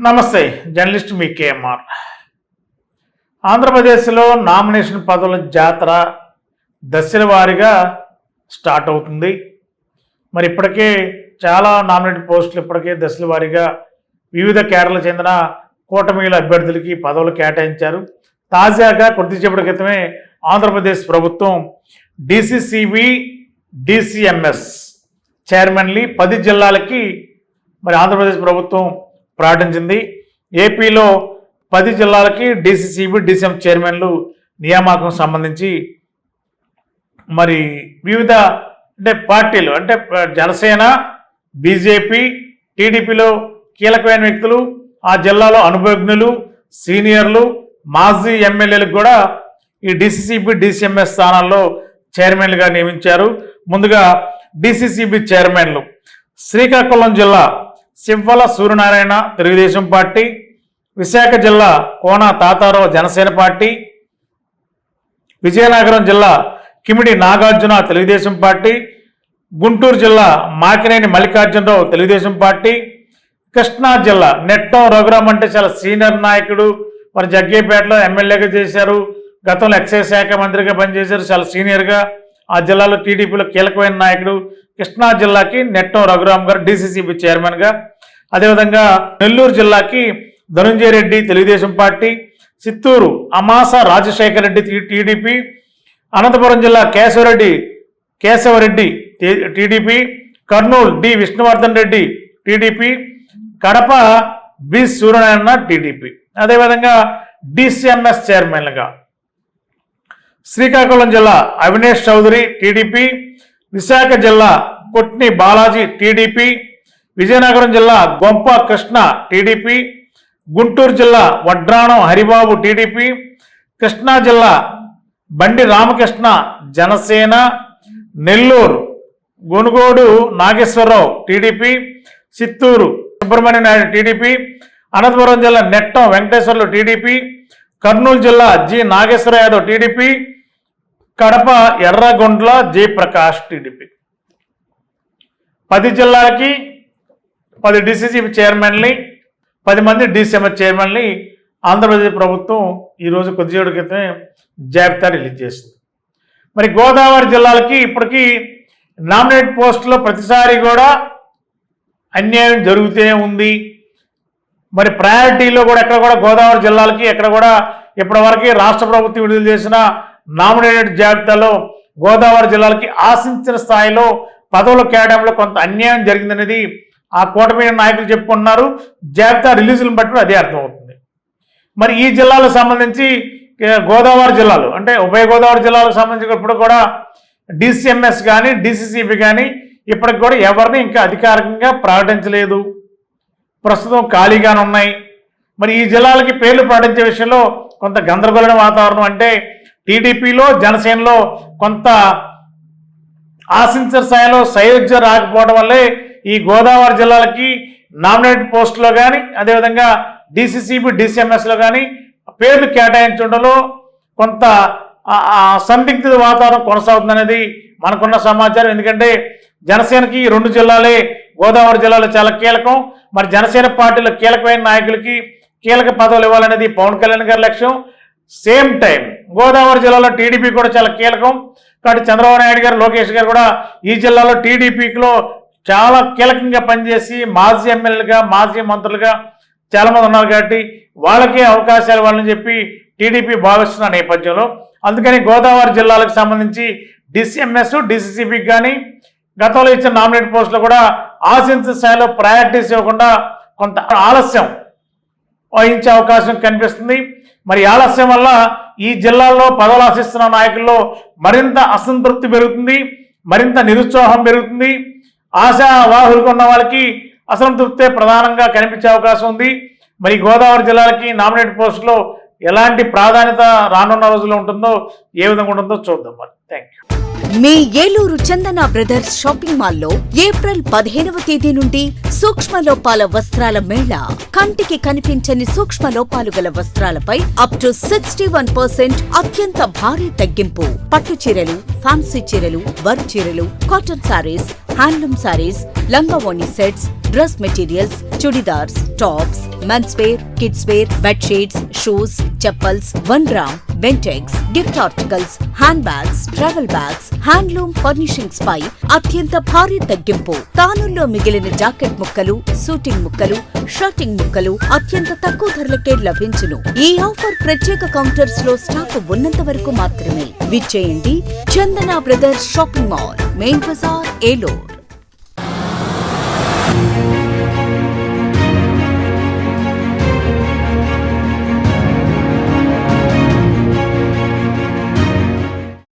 నమస్తే, జర్నలిస్ట్ మీ కేఎంఆర్. ఆంధ్రప్రదేశ్లో నామినేషన్ పదవుల జాతర దశల వారీగా స్టార్ట్ అవుతుంది. మరి ఇప్పటికే చాలా నామినేటెడ్ పోస్టులు ఇప్పటికే దశల వారీగా వివిధ కేడర్లకు చెందిన కూటమిల అభ్యర్థులకి పదవులు కేటాయించారు. తాజాగా కొద్దిసేపటి క్రితమే ఆంధ్రప్రదేశ్ ప్రభుత్వం డిసిసిబి, డిసిఎంఎస్ చైర్మన్లీ 10 జిల్లాలకి మరి ఆంధ్రప్రదేశ్ ప్రభుత్వం ప్రకటించింది. ఏపీలో 10 జిల్లాలకి డిసిసిబి, డిసిఎం చైర్మన్లు నియామకం సంబంధించి మరి వివిధ పార్టీలు జనసేన, బీజేపీ, టీడీపీలో కీలకమైన వ్యక్తులు, ఆ జిల్లాలో అనుభవజ్ఞులు, సీనియర్లు, మాజీ ఎమ్మెల్యేలకు కూడా ఈ డిసిసిబి, డిసిఎంఎస్ స్థానాల్లో చైర్మన్లుగా నియమించారు. ముందుగా డిసిసిబి చైర్మన్లు శ్రీకాకుళం జిల్లా సివ్వల సూర్యనారాయణ తెలుగుదేశం పార్టీ, విశాఖ జిల్లా కోన తాతారావు జనసేన పార్టీ, విజయనగరం జిల్లా కిమిడి నాగార్జున తెలుగుదేశం పార్టీ, గుంటూరు జిల్లా మాకినేని మల్లికార్జునరావు తెలుగుదేశం పార్టీ, కృష్ణా జిల్లా నెట్టం రఘురామ్ అంటే చాలా సీనియర్ నాయకుడు, మరి జగ్గేపేటలో ఎమ్మెల్యేగా చేశారు, గతంలో ఎక్సైజ్ శాఖ మంత్రిగా పనిచేశారు, చాలా సీనియర్గా ఆ జిల్లాలో టీడీపీలో కీలకమైన నాయకుడు. కృష్ణా జిల్లాకి నెట్టం రఘురామ్ గారు డిసిసిబి చైర్మన్గా. అదేవిధంగా నెల్లూరు జిల్లాకి ధనుంజయ రెడ్డి తెలుగుదేశం పార్టీ, చిత్తూరు అమాస రాజశేఖర రెడ్డి టీడీపీ, అనంతపురం జిల్లా Keshava Reddy TDP, Kurnool D Vishnuvardhan Reddy TDP, Kadapa B Suryanarayana TDP. అదేవిధంగా డిసిఎంఎస్ చైర్మన్లుగా శ్రీకాకుళం జిల్లా అవినేష్ చౌదరి టీడీపీ, విశాఖ జిల్లా కొట్ని బాలాజీ టీడీపీ, విజయనగరం జిల్లా గొంప కృష్ణ టీడీపీ, గుంటూరు జిల్లా వడ్రాణం హరిబాబు టీడీపీ, కృష్ణా జిల్లా బండి రామకృష్ణ జనసేన, నెల్లూరు గొనుగోడు నాగేశ్వరరావు టీడీపీ, చిత్తూరు సుబ్రహ్మణ్య నాయుడు టీడీపీ, అనంతపురం జిల్లా నెట్టం వెంకటేశ్వర్లు టీడీపీ, కర్నూలు జిల్లా G Nageswara Yadav TDP, Kadapa Erragondla Jayaprakash TDP. 10 జిల్లాలకి 10 డిసిసిబి చైర్మన్ని, 10 మంది డిసిఎంఎస్ చైర్మన్ని ఆంధ్రప్రదేశ్ ప్రభుత్వం ఈరోజు కొద్దిసేపటి క్రితమే జాబితా రిలీజ్ చేసింది. మరి గోదావరి జిల్లాలకి ఇప్పటికీ నామినేట్ పోస్టులో ప్రతిసారి కూడా అన్యాయం జరుగుతూనే ఉంది. మరి ప్రయారిటీలో కూడా ఎక్కడ కూడా గోదావరి జిల్లాలకి ఎక్కడ కూడా ఇప్పటివరకు రాష్ట్ర ప్రభుత్వం విడుదల చేసిన నామినేటెడ్ జాబితాలో గోదావరి జిల్లాలకి ఆశించిన స్థాయిలో పదవుల కేటాయింపులో కొంత అన్యాయం జరిగిందనేది ఆ కూటమి నాయకులు చెప్పుకున్నారు. జాబితా రిలీజులను బట్టి అదే అర్థమవుతుంది. మరి ఈ జిల్లాలకు సంబంధించి గోదావరి జిల్లాలు ఉభయ గోదావరి జిల్లాలకు సంబంధించినప్పుడు కూడా డిసిఎంఎస్ కానీ డిసిసిబి కానీ ఇప్పటికి కూడా ఎవరిని ఇంకా అధికారికంగా ప్రకటించలేదు, ప్రస్తుతం ఖాళీగానే ఉన్నాయి. మరి ఈ జిల్లాలకి పేర్లు ప్రకటించే విషయంలో కొంత గందరగోళమైన వాతావరణం. టీడీపీలో జనసేనలో కొంత ఆశించిన స్థాయిలో సయోధ్య రాకపోవడం వల్లే ఈ గోదావరి జిల్లాలకి నామినేటెడ్ పోస్టులో కానీ అదేవిధంగా డిసిసిబి, డిసిఎంఎస్లో కానీ పేర్లు కేటాయించడంలో కొంత సందిగ్ధ వాతావరణం కొనసాగుతుందనేది మనకున్న సమాచారం. ఎందుకంటే జనసేనకి 2 జిల్లాలే గోదావరి జిల్లాలో చాలా కీలకం. మరి జనసేన పార్టీలో కీలకమైన నాయకులకి కీలక పదవులు ఇవ్వాలనేది పవన్ కళ్యాణ్ గారి లక్ష్యం. సేమ్ టైం గోదావరి జిల్లాలో టీడీపీ కూడా చాలా కీలకం. కాబట్టి చంద్రబాబు నాయుడు గారు, లోకేష్ గారు కూడా ఈ జిల్లాలో టీడీపీలో చాలా కీలకంగా పనిచేసి మాజీ ఎమ్మెల్యేలుగా, మాజీ మంత్రులుగా చాలామంది ఉన్నారు. కాబట్టి వాళ్ళకే అవకాశాలు ఇవ్వాలని చెప్పి టీడీపీ భావిస్తున్న నేపథ్యంలో అందుకని గోదావరి జిల్లాలకు సంబంధించి డిసిఎంఎస్, డిసిసిబికి కానీ గతంలో ఇచ్చిన నామినేట్ పోస్టులు కూడా ఆశించిన స్థాయిలో ప్రయారిటీస్ ఇవ్వకుండా కొంత ఆలస్యం వహించే అవకాశం కనిపిస్తుంది. మరి ఆలస్యం వల్ల ఈ జిల్లాల్లో పదవులు ఆశిస్తున్న నాయకుల్లో మరింత అసంతృప్తి పెరుగుతుంది, మరింత నిరుత్సాహం పెరుగుతుంది. ఆశావాహులుగా ఉన్న వాళ్ళకి అసంతృప్తే ప్రధానంగా కనిపించే అవకాశం ఉంది. మరి గోదావరి జిల్లాలకి నామినేట్ పోస్టులో ఎలాంటి ప్రాధాన్యత రానున్న రోజుల్లో ఉంటుందో, ఏ విధంగా ఉంటుందో చూద్దాం. మరి thank you. Me Eluru Chandana brothers shopping మాల్లో ఏప్రిల్ 15వ తేదీ నుండి సూక్ష్మ లోపాల వస్త్రాల మేళా. కంటికి కనిపించని సూక్ష్మ లోపాలు గల వస్త్రాలపై అప్ టు 61% అత్యంత భారీ తగ్గింపు. పట్టు చీరలు, ఫ్యాన్సీ చీరలు, వర్క్ చీరలు, cotton saris, handloom saris, langa voni sets, dress materials, chudidars, tops, mens wear, kids wear, bedsheets, shoes, chappals, 1 gram, Bentex, gift articles, hand bags, travel bags, handloom furnishings పై అత్యంత భారీ తగ్గింపు. తానుల్లో మిగిలిన జాకెట్ ముక్కలు, సూటింగ్ ముక్కలు, షర్టింగ్ ముక్కలు అత్యంత తక్కువ ధరలకే లభించును. ఈ ఆఫర్ ప్రత్యేక కౌంటర్స్ లో స్టాక్ ఉన్నంత వరకు మాత్రమే. విచ్చేయండి Chandana brothers shopping mall, main బజార్, ఏలూరు.